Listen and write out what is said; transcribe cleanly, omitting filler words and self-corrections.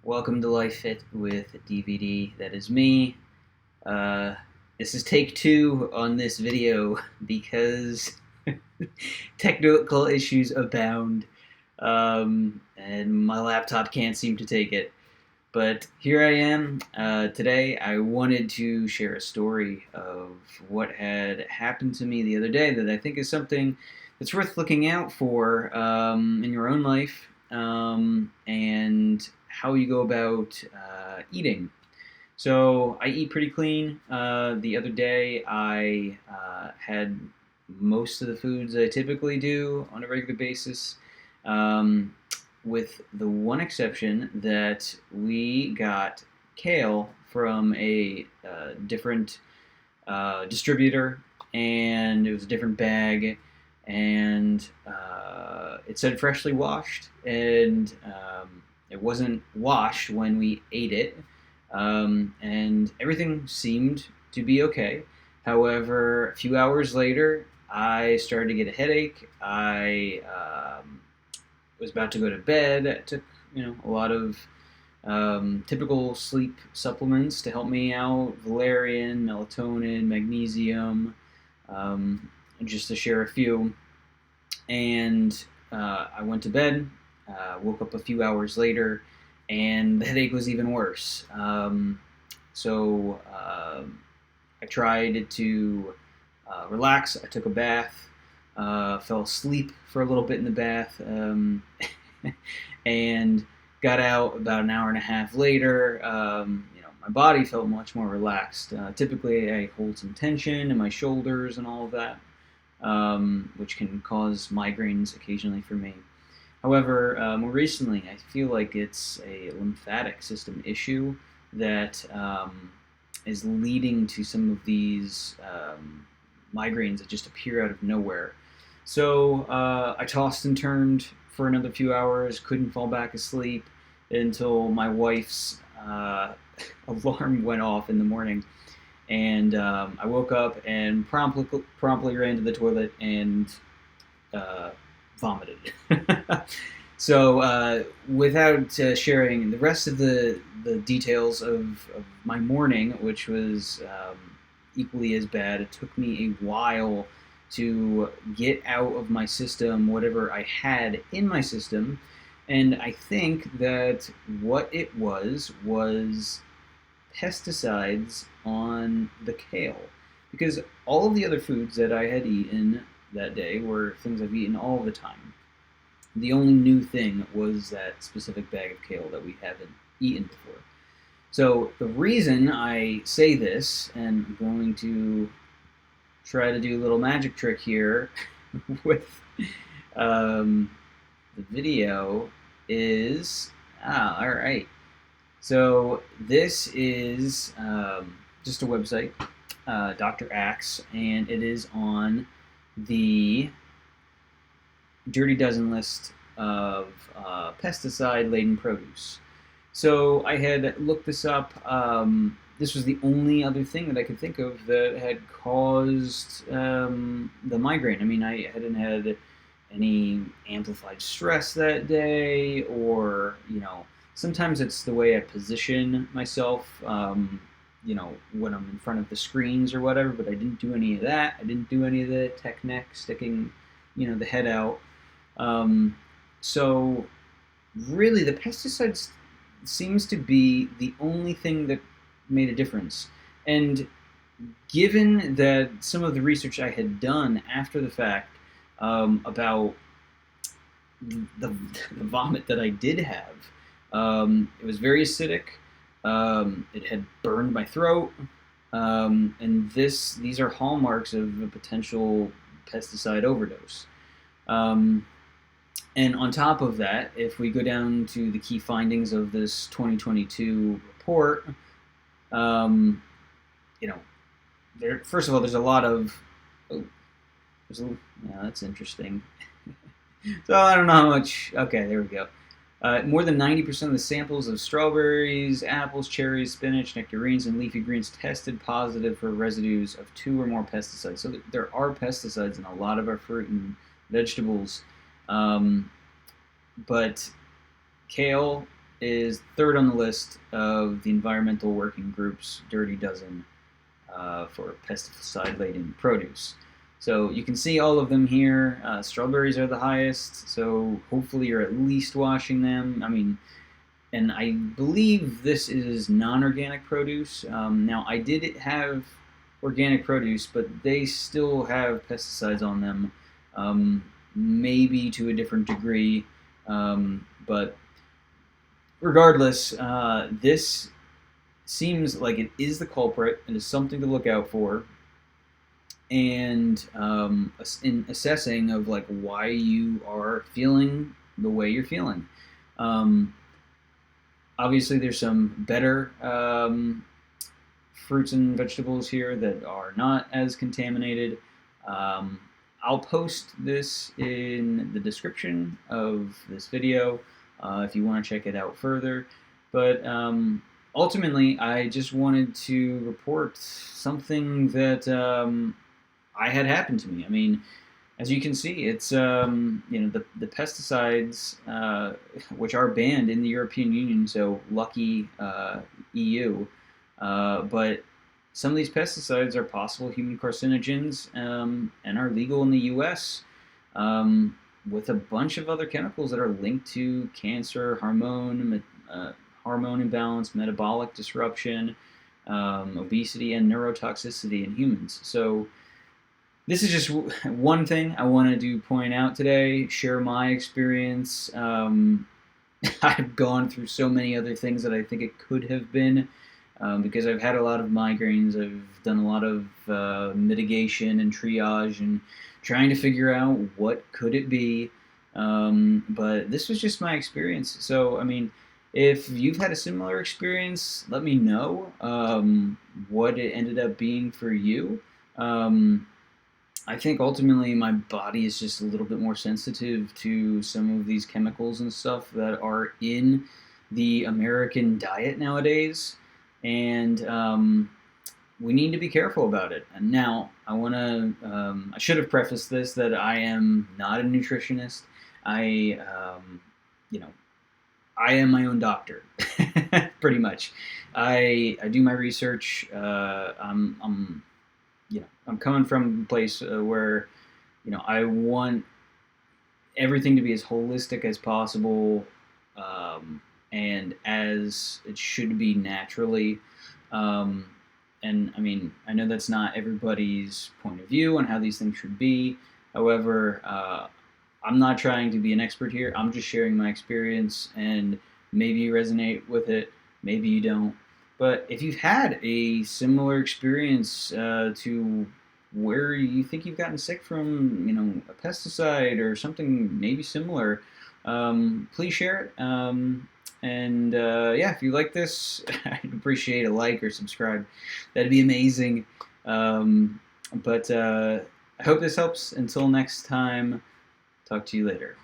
Welcome to Life Fit with DVD. That is me. Uh, this is take two on this video because technical issues abound, and my laptop can't seem to take it. But here I am. Today I wanted to share a story of what had happened to me the other day that I think is something that's worth looking out for in your own life, and how you go about eating. So I eat pretty clean. The other day I had most of the foods I typically do on a regular basis. Um, with the one exception that we got kale from a different distributor, and it was a different bag, and it said freshly washed, and it wasn't washed when we ate it, and everything seemed to be okay. However, a few hours later, I started to get a headache. I was about to go to bed. I took, a lot of typical sleep supplements to help me out: valerian, melatonin, magnesium, just to share a few. And I went to bed, woke up a few hours later, and the headache was even worse. So I tried to relax. I took a bath, fell asleep for a little bit in the bath, and got out about an hour and a half later. My body felt much more relaxed. Typically, I hold some tension in my shoulders and all of that, which can cause migraines occasionally for me. However, more recently, I feel like it's a lymphatic system issue that is leading to some of these migraines that just appear out of nowhere. So I tossed and turned for another few hours, couldn't fall back asleep until my wife's alarm went off in the morning. And I woke up and promptly ran to the toilet and vomited. So without sharing the rest of the details of my morning, which was equally as bad, it took me a while to get out of my system whatever I had in my system. And I think that what it was pesticides on the kale. Because all of the other foods that I had eaten that day were things I've eaten all the time. The only new thing was that specific bag of kale that we haven't eaten before. So the reason I say this, and I'm going to try to do a little magic trick here with the video, is all right. So this is just a website, Dr. Axe, and it is on the Dirty Dozen list of pesticide-laden produce. So I had looked this up. This was the only other thing that I could think of that had caused the migraine. I mean, I hadn't had any amplified stress that day, or, sometimes it's the way I position myself, when I'm in front of the screens or whatever, but I didn't do any of that. I didn't do any of the tech neck, sticking, the head out. So really the pesticides seems to be the only thing that made a difference. And given that some of the research I had done after the fact about the vomit that I did have, it was very acidic. It had burned my throat, and these are hallmarks of a potential pesticide overdose. And on top of that, if we go down to the key findings of this 2022 report, first of all, there's a lot of, that's interesting. So I don't know how much, okay, there we go. More than 90% of the samples of strawberries, apples, cherries, spinach, nectarines, and leafy greens tested positive for residues of 2 or more pesticides. So there are pesticides in a lot of our fruit and vegetables. But kale is third on the list of the Environmental Working Group's Dirty Dozen for pesticide-laden produce. So you can see all of them here. Strawberries are the highest, so hopefully you're at least washing them. I mean, and I believe this is non-organic produce. Now, I did have organic produce, but they still have pesticides on them, maybe to a different degree. But regardless, this seems like it is the culprit and is something to look out for. And in assessing of like why you are feeling the way you're feeling. Obviously, there's some better fruits and vegetables here that are not as contaminated. I'll post this in the description of this video if you want to check it out further. But ultimately, I just wanted to report something that I had happened to me. I mean, as you can see, it's the pesticides which are banned in the European Union, so lucky EU. But some of these pesticides are possible human carcinogens and are legal in the U.S. With a bunch of other chemicals that are linked to cancer, hormone imbalance, metabolic disruption, obesity, and neurotoxicity in humans. So this is just one thing I wanted to point out today, share my experience. I've gone through so many other things that I think it could have been because I've had a lot of migraines. I've done a lot of mitigation and triage and trying to figure out what could it be. But this was just my experience. So, I mean, if you've had a similar experience, let me know what it ended up being for you. I think ultimately my body is just a little bit more sensitive to some of these chemicals and stuff that are in the American diet nowadays, and we need to be careful about it. And now I want to, I should have prefaced this that I am not a nutritionist. I am my own doctor, pretty much. I do my research. I'm coming from a place where, I want everything to be as holistic as possible, and as it should be naturally. And I mean, I know that's not everybody's point of view on how these things should be. However, I'm not trying to be an expert here. I'm just sharing my experience, and maybe you resonate with it, maybe you don't. But if you've had a similar experience to where you think you've gotten sick from, a pesticide or something maybe similar, please share it. If you like this, I'd appreciate a like or subscribe. That'd be amazing. I hope this helps. Until next time, talk to you later.